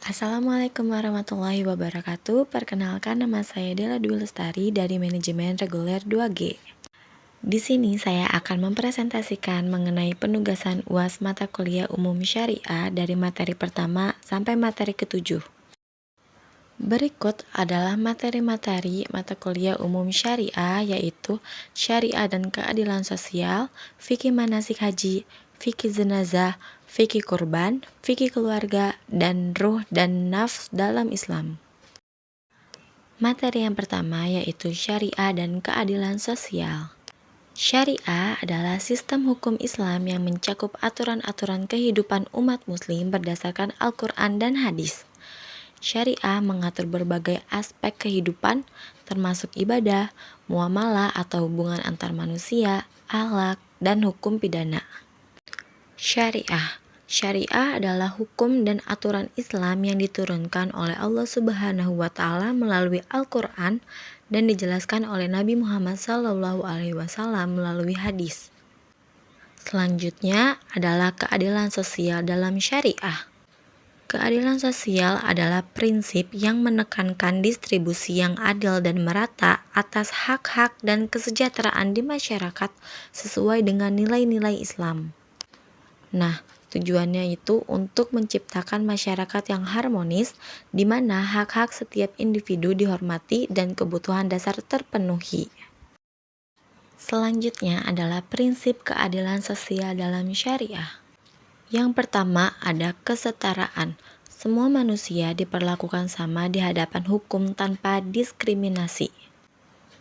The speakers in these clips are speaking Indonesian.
Assalamualaikum warahmatullahi wabarakatuh. Perkenalkan, nama saya Dela Dwi Lestari dari Manajemen Reguler 2G. Di sini saya akan mempresentasikan mengenai penugasan UAS mata kuliah umum syariah dari materi pertama sampai materi ketujuh. Berikut adalah materi-materi mata kuliah umum syariah, yaitu syariah dan keadilan sosial, fikih manasik haji, fikih jenazah, fikih kurban, fikih keluarga, dan ruh dan nafs dalam Islam. Materi yang pertama yaitu syariah dan keadilan sosial. Syariah adalah sistem hukum Islam yang mencakup aturan-aturan kehidupan umat muslim berdasarkan Al-Quran dan hadis. Syariah mengatur berbagai aspek kehidupan, termasuk ibadah, muamalah atau hubungan antar manusia, akhlak, dan hukum pidana. Syariah adalah hukum dan aturan Islam yang diturunkan oleh Allah Subhanahu wa Ta'ala melalui Al-Quran dan dijelaskan oleh Nabi Muhammad SAW melalui hadis. Selanjutnya adalah keadilan sosial dalam syariah. Keadilan sosial adalah prinsip yang menekankan distribusi yang adil dan merata atas hak-hak dan kesejahteraan di masyarakat sesuai dengan nilai-nilai Islam. Nah, tujuannya itu untuk menciptakan masyarakat yang harmonis, di mana hak-hak setiap individu dihormati dan kebutuhan dasar terpenuhi. Selanjutnya adalah prinsip keadilan sosial dalam syariah. Yang pertama ada kesetaraan. Semua manusia diperlakukan sama di hadapan hukum tanpa diskriminasi.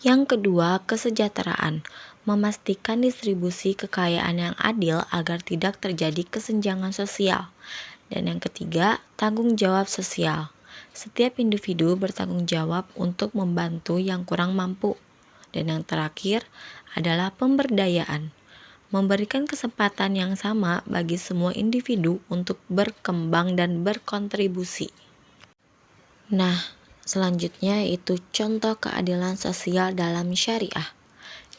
Yang kedua, kesejahteraan. Memastikan distribusi kekayaan yang adil agar tidak terjadi kesenjangan sosial. Dan yang ketiga, tanggung jawab sosial. Setiap individu bertanggung jawab untuk membantu yang kurang mampu. Dan yang terakhir adalah pemberdayaan. Memberikan kesempatan yang sama bagi semua individu untuk berkembang dan berkontribusi. Nah, selanjutnya yaitu contoh keadilan sosial dalam syariah.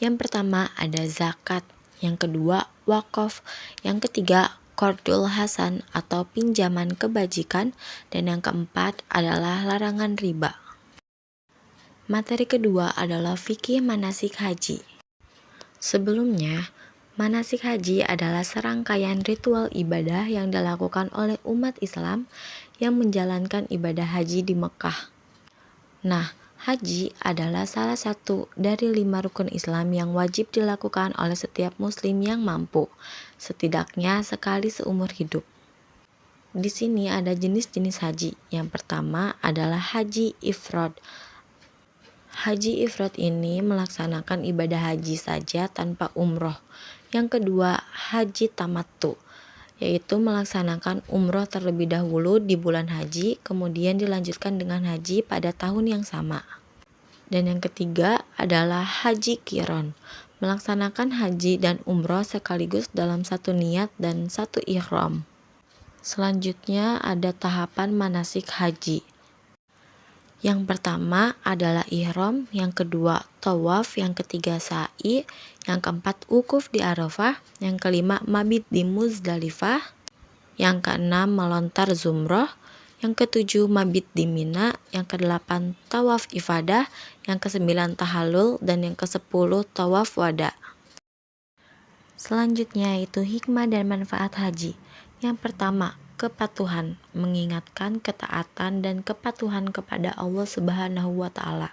Yang pertama ada zakat, yang kedua wakaf, yang ketiga qardul hasan atau pinjaman kebajikan, dan yang keempat adalah larangan riba. Materi kedua adalah fikih manasik haji. Sebelumnya, manasik haji adalah serangkaian ritual ibadah yang dilakukan oleh umat Islam yang menjalankan ibadah haji di Mekah. Nah, haji adalah salah satu dari 5 rukun Islam yang wajib dilakukan oleh setiap muslim yang mampu, setidaknya sekali seumur hidup. Di sini ada jenis-jenis haji. Yang pertama adalah haji ifrad. Haji ifrad ini melaksanakan ibadah haji saja tanpa umroh. Yang kedua, haji tamattu, yaitu melaksanakan umroh terlebih dahulu di bulan haji, kemudian dilanjutkan dengan haji pada tahun yang sama. Dan yang ketiga adalah haji qiron, melaksanakan haji dan umroh sekaligus dalam satu niat dan satu ihram. Selanjutnya ada tahapan manasik haji. Yang pertama adalah ihram, yang kedua tawaf, yang ketiga sa'i, yang keempat wukuf di Arafah, yang kelima mabit di Muzdalifah, yang keenam melontar zumroh, yang ketujuh mabit di Mina, yang kedelapan tawaf ifadah, yang kesembilan tahallul, dan yang kesepuluh tawaf wada. Selanjutnya yaitu hikmah dan manfaat haji. Yang pertama, kepatuhan, mengingatkan ketaatan dan kepatuhan kepada Allah Subhanahu wa Ta'ala.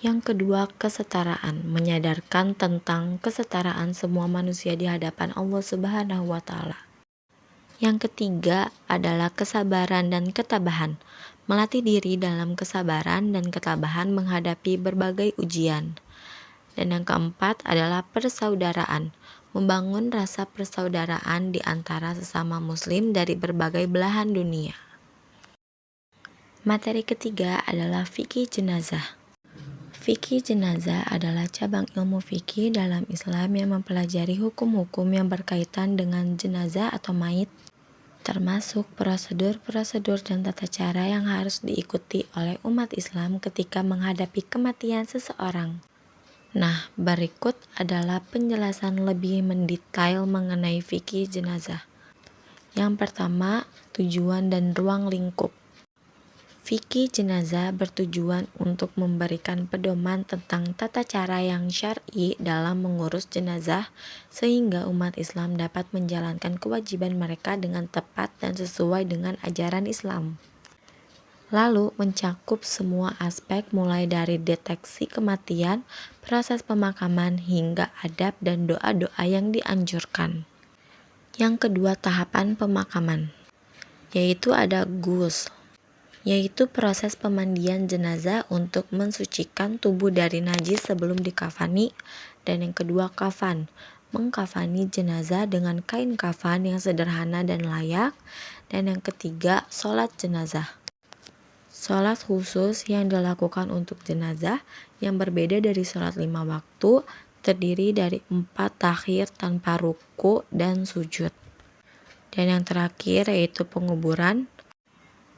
Yang kedua, kesetaraan, menyadarkan tentang kesetaraan semua manusia di hadapan Allah Subhanahu wa Ta'ala. Yang ketiga adalah kesabaran dan ketabahan, melatih diri dalam kesabaran dan ketabahan menghadapi berbagai ujian. Dan yang keempat adalah persaudaraan, membangun rasa persaudaraan di antara sesama muslim dari berbagai belahan dunia. Materi ketiga adalah fikih jenazah. Fikih jenazah adalah cabang ilmu fikih dalam Islam yang mempelajari hukum-hukum yang berkaitan dengan jenazah atau mayit, termasuk prosedur-prosedur dan tata cara yang harus diikuti oleh umat Islam ketika menghadapi kematian seseorang. Nah, berikut adalah penjelasan lebih mendetail mengenai fikih jenazah. Yang pertama, tujuan dan ruang lingkup. Fikih jenazah bertujuan untuk memberikan pedoman tentang tata cara yang syar'i dalam mengurus jenazah sehingga umat Islam dapat menjalankan kewajiban mereka dengan tepat dan sesuai dengan ajaran Islam. Lalu mencakup semua aspek mulai dari deteksi kematian, proses pemakaman hingga adab dan doa-doa yang dianjurkan. Yang kedua, tahapan pemakaman, yaitu ada ghusl, yaitu proses pemandian jenazah untuk mensucikan tubuh dari najis sebelum dikafani, dan yang kedua kafan, mengkafani jenazah dengan kain kafan yang sederhana dan layak, dan yang ketiga sholat jenazah. Sholat khusus yang dilakukan untuk jenazah yang berbeda dari sholat 5 waktu, terdiri dari 4 takhir tanpa ruku dan sujud. Dan yang terakhir yaitu penguburan,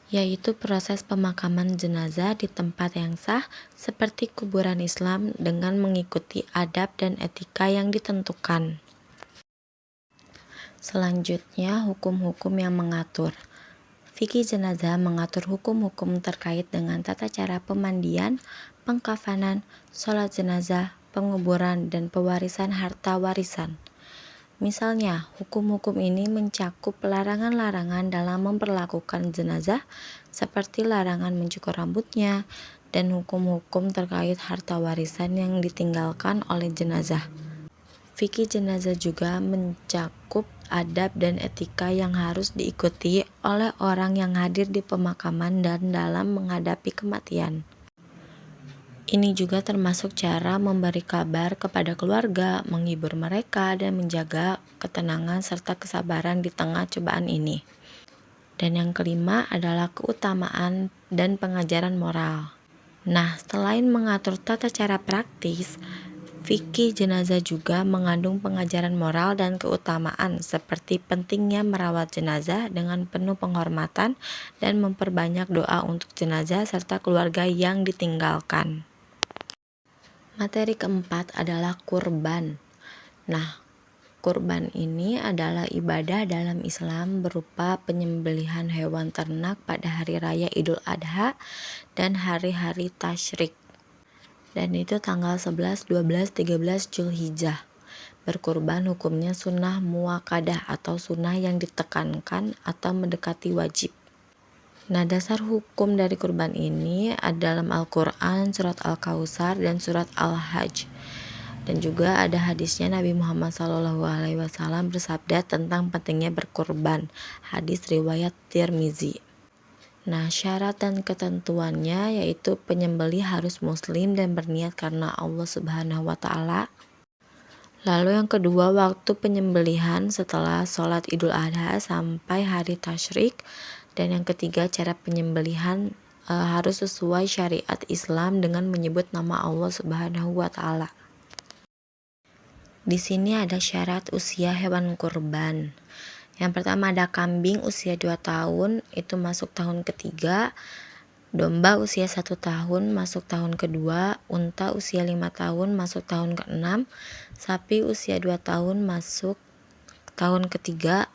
yaitu proses pemakaman jenazah di tempat yang sah seperti kuburan Islam dengan mengikuti adab dan etika yang ditentukan. Selanjutnya, hukum-hukum yang mengatur. Fikih jenazah mengatur hukum-hukum terkait dengan tata cara pemandian, pengkafanan, sholat jenazah, penguburan, dan pewarisan harta warisan. Misalnya, hukum-hukum ini mencakup larangan-larangan dalam memperlakukan jenazah seperti larangan mencukur rambutnya dan hukum-hukum terkait harta warisan yang ditinggalkan oleh jenazah. Fikih jenazah juga mencakup adab dan etika yang harus diikuti oleh orang yang hadir di pemakaman dan dalam menghadapi kematian. Ini juga termasuk cara memberi kabar kepada keluarga, menghibur mereka, dan menjaga ketenangan serta kesabaran di tengah cobaan ini. Dan yang kelima adalah keutamaan dan pengajaran moral. Nah, selain mengatur tata cara praktis, fikih jenazah juga mengandung pengajaran moral dan keutamaan seperti pentingnya merawat jenazah dengan penuh penghormatan dan memperbanyak doa untuk jenazah serta keluarga yang ditinggalkan. Materi keempat adalah kurban. Nah, kurban ini adalah ibadah dalam Islam berupa penyembelihan hewan ternak pada hari raya Idul Adha dan hari-hari tasyrik. Dan itu tanggal 11, 12, 13 Zulhijjah. Berkurban hukumnya sunnah muakkadah atau sunnah yang ditekankan atau mendekati wajib. Nah, dasar hukum dari kurban ini ada dalam Al-Quran, surat Al-Kautsar, dan surat Al-Hajj. Dan juga ada hadisnya Nabi Muhammad SAW bersabda tentang pentingnya berkurban. Hadis riwayat Tirmizi. Nah, syarat dan ketentuannya yaitu penyembelih harus muslim dan berniat karena Allah Subhanahu wa Ta'ala. Lalu yang kedua, waktu penyembelihan setelah sholat Idul Adha sampai hari tasyrik. Dan yang ketiga, cara penyembelihan harus sesuai syariat Islam dengan menyebut nama Allah Subhanahu wa Ta'ala. Di sini ada syarat usia hewan kurban. Yang pertama ada kambing usia 2 tahun, itu masuk tahun ketiga. Domba usia 1 tahun masuk tahun kedua. Unta usia 5 tahun masuk tahun ke-6. Sapi usia 2 tahun masuk tahun ketiga.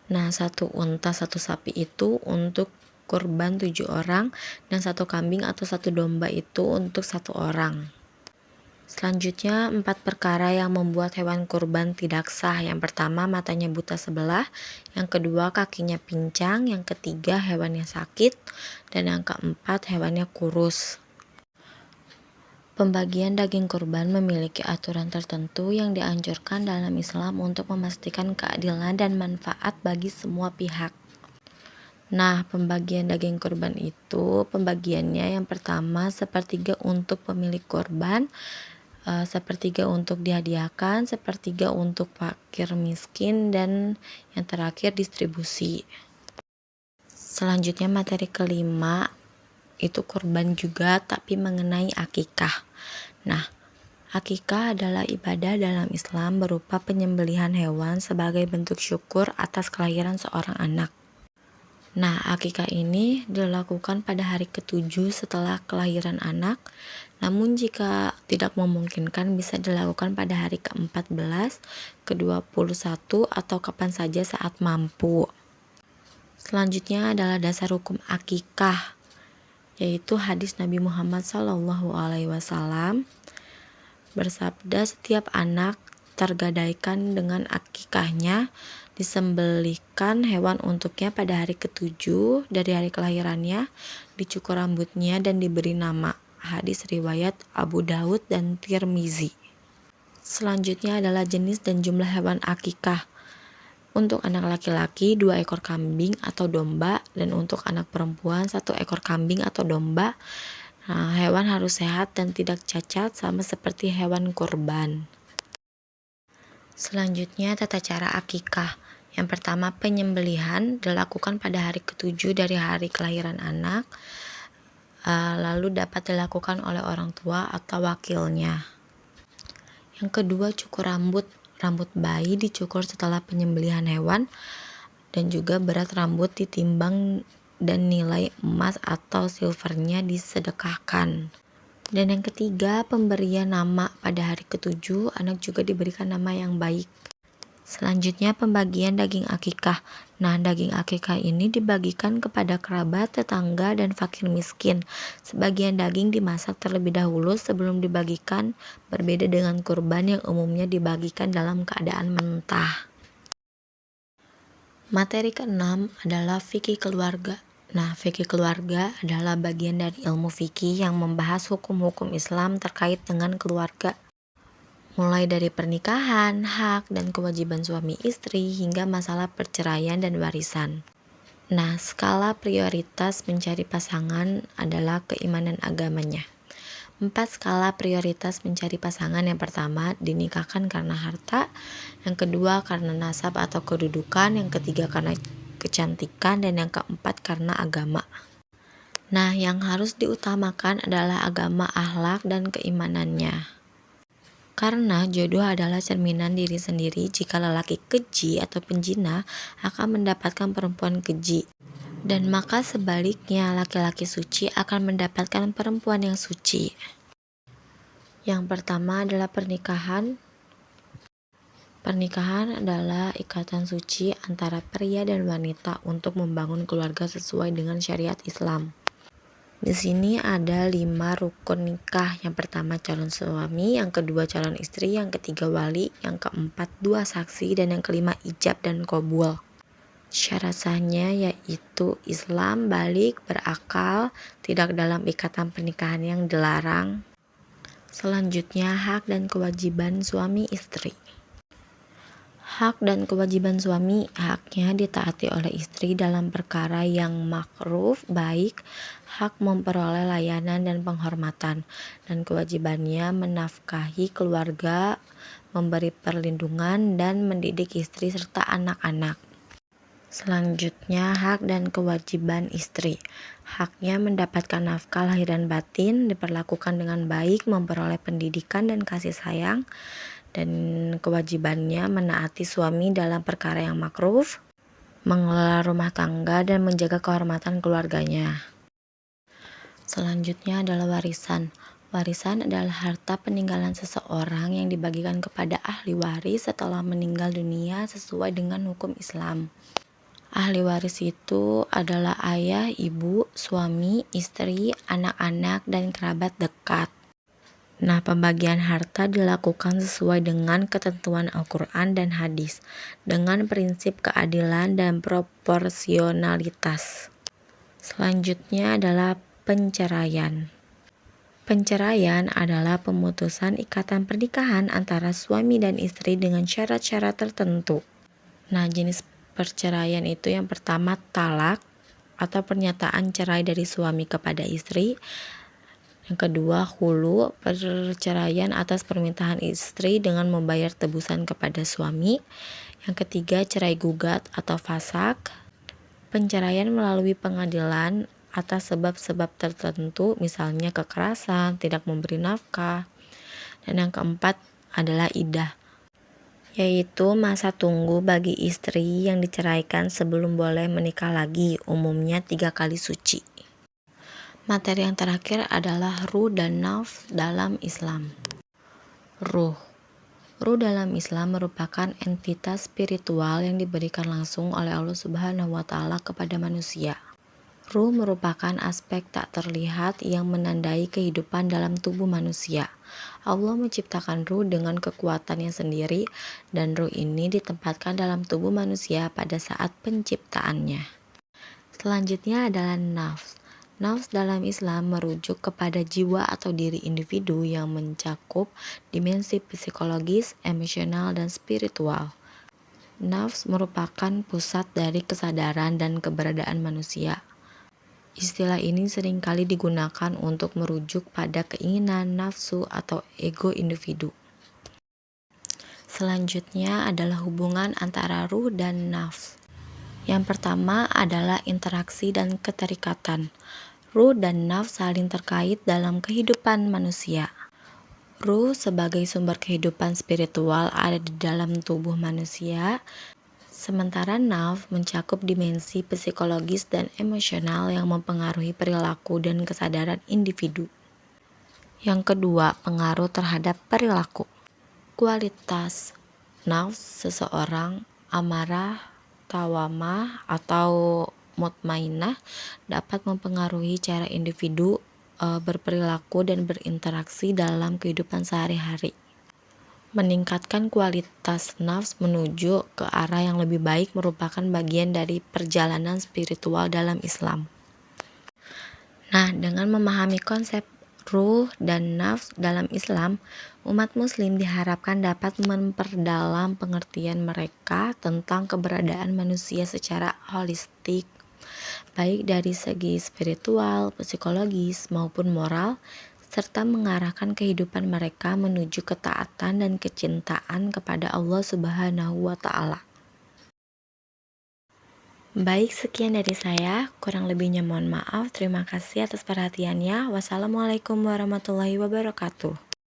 Nah, 1 unta 1 sapi itu untuk kurban 7 orang dan 1 kambing atau 1 domba itu untuk 1 orang. Selanjutnya 4 perkara yang membuat hewan kurban tidak sah. Yang pertama, matanya buta sebelah. Yang kedua, kakinya pincang. Yang ketiga, hewannya sakit. Dan yang keempat, hewannya kurus. Pembagian daging kurban memiliki aturan tertentu yang dianjurkan dalam Islam untuk memastikan keadilan dan manfaat bagi semua pihak. Nah, pembagian daging kurban itu pembagiannya yang pertama sepertiga untuk pemilik kurban, sepertiga untuk dihadiahkan, sepertiga untuk fakir miskin, dan yang terakhir distribusi. Selanjutnya materi kelima itu kurban juga tapi mengenai akikah. Nah, akikah adalah ibadah dalam Islam berupa penyembelihan hewan sebagai bentuk syukur atas kelahiran seorang anak. Nah, akikah ini dilakukan pada hari ke-7 setelah kelahiran anak. Namun jika tidak memungkinkan bisa dilakukan pada hari ke-14, ke-21 atau kapan saja saat mampu. Selanjutnya adalah dasar hukum akikah. yaitu hadis Nabi Muhammad SAW bersabda, setiap anak tergadaikan dengan akikahnya, disembelihkan hewan untuknya pada hari ke-7 dari hari kelahirannya, dicukur rambutnya dan diberi nama. Hadis riwayat Abu Daud dan Tirmizi. Selanjutnya adalah jenis dan jumlah hewan akikah. Untuk anak laki-laki 2 ekor kambing atau domba, dan untuk anak perempuan 1 ekor kambing atau domba. Nah, hewan harus sehat dan tidak cacat sama seperti hewan kurban. Selanjutnya tata cara akikah. Yang pertama, penyembelihan dilakukan pada hari ke-7 dari hari kelahiran anak, lalu dapat dilakukan oleh orang tua atau wakilnya. Yang kedua, cukur rambut. Rambut bayi dicukur setelah penyembelihan hewan, dan juga berat rambut ditimbang dan nilai emas atau silvernya disedekahkan. Dan yang ketiga, pemberian nama. Pada hari ke-7 anak juga diberikan nama yang baik. Selanjutnya, pembagian daging akikah. Nah, daging akikah ini dibagikan kepada kerabat, tetangga, dan fakir miskin. Sebagian daging dimasak terlebih dahulu sebelum dibagikan, berbeda dengan kurban yang umumnya dibagikan dalam keadaan mentah. Materi ke-6 adalah fikih keluarga. Nah, fikih keluarga adalah bagian dari ilmu fikih yang membahas hukum-hukum Islam terkait dengan keluarga. Mulai dari pernikahan, hak dan kewajiban suami istri, hingga masalah perceraian dan warisan. Nah, skala prioritas mencari pasangan adalah keimanan agamanya. 4 skala prioritas mencari pasangan. Yang pertama, dinikahkan karena harta. Yang kedua, karena nasab atau kedudukan. Yang ketiga, karena kecantikan. Dan yang keempat, karena agama. Nah, yang harus diutamakan adalah agama, akhlak, dan keimanannya. Karena jodoh adalah cerminan diri sendiri. Jika lelaki keji atau penjina akan mendapatkan perempuan keji, dan maka sebaliknya laki-laki suci akan mendapatkan perempuan yang suci. Yang pertama adalah pernikahan. Pernikahan adalah ikatan suci antara pria dan wanita untuk membangun keluarga sesuai dengan syariat Islam. Di sini ada 5 rukun nikah. Yang pertama calon suami, yang kedua calon istri, yang ketiga wali, yang keempat 2 saksi, dan yang kelima ijab dan qabul. Syarat sahnya yaitu Islam, balik, berakal, tidak dalam ikatan pernikahan yang dilarang. Selanjutnya, hak dan kewajiban suami istri. Hak dan kewajiban suami, haknya ditaati oleh istri dalam perkara yang makruf, baik, hak memperoleh layanan dan penghormatan, dan kewajibannya menafkahi keluarga, memberi perlindungan, dan mendidik istri serta anak-anak. Selanjutnya, hak dan kewajiban istri. Haknya mendapatkan nafkah lahir dan batin, diperlakukan dengan baik, memperoleh pendidikan dan kasih sayang, dan kewajibannya menaati suami dalam perkara yang makruf, mengelola rumah tangga, dan menjaga kehormatan keluarganya. Selanjutnya adalah warisan. Warisan adalah harta peninggalan seseorang yang dibagikan kepada ahli waris setelah meninggal dunia sesuai dengan hukum Islam. Ahli waris itu adalah ayah, ibu, suami, istri, anak-anak, dan kerabat dekat. Nah, pembagian harta dilakukan sesuai dengan ketentuan Al-Quran dan hadis, dengan prinsip keadilan dan proporsionalitas. Selanjutnya adalah penceraian. Penceraian adalah pemutusan ikatan pernikahan antara suami dan istri dengan syarat-syarat tertentu. Nah, jenis perceraian itu yang pertama talak atau pernyataan cerai dari suami kepada istri. Yang kedua khulu, perceraian atas permintaan istri dengan membayar tebusan kepada suami. Yang ketiga cerai gugat atau fasak, penceraian melalui pengadilan atas sebab-sebab tertentu, misalnya kekerasan, tidak memberi nafkah. Dan yang keempat adalah iddah, yaitu masa tunggu bagi istri yang diceraikan sebelum boleh menikah lagi, umumnya 3 kali suci. Materi yang terakhir adalah ruh dan nafs dalam Islam. Ruh dalam Islam merupakan entitas spiritual yang diberikan langsung oleh Allah Subhanahu wa Ta'ala kepada manusia. Ruh merupakan aspek tak terlihat yang menandai kehidupan dalam tubuh manusia. Allah menciptakan ruh dengan kekuatannya sendiri, dan ruh ini ditempatkan dalam tubuh manusia pada saat penciptaannya. Selanjutnya adalah nafs. Nafs dalam Islam merujuk kepada jiwa atau diri individu yang mencakup dimensi psikologis, emosional, dan spiritual. Nafs merupakan pusat dari kesadaran dan keberadaan manusia. Istilah ini seringkali digunakan untuk merujuk pada keinginan, nafsu, atau ego individu. Selanjutnya adalah hubungan antara ruh dan nafs. Yang pertama adalah interaksi dan keterikatan. Ruh dan nafs saling terkait dalam kehidupan manusia. Ruh sebagai sumber kehidupan spiritual ada di dalam tubuh manusia, sementara nafs mencakup dimensi psikologis dan emosional yang mempengaruhi perilaku dan kesadaran individu. Yang kedua, pengaruh terhadap perilaku. Kualitas nafs seseorang, amarah, tawamah, atau mutmainah, dapat mempengaruhi cara individu berperilaku dan berinteraksi dalam kehidupan sehari-hari. Meningkatkan kualitas nafs menuju ke arah yang lebih baik merupakan bagian dari perjalanan spiritual dalam Islam. Nah, dengan memahami konsep ruh dan nafs dalam Islam, umat muslim diharapkan dapat memperdalam pengertian mereka tentang keberadaan manusia secara holistik, baik dari segi spiritual, psikologis, maupun moral, serta mengarahkan kehidupan mereka menuju ketaatan dan kecintaan kepada Allah Subhanahu wa Ta'ala. Baik, sekian dari saya. Kurang lebihnya mohon maaf. Terima kasih atas perhatiannya. Wassalamualaikum warahmatullahi wabarakatuh.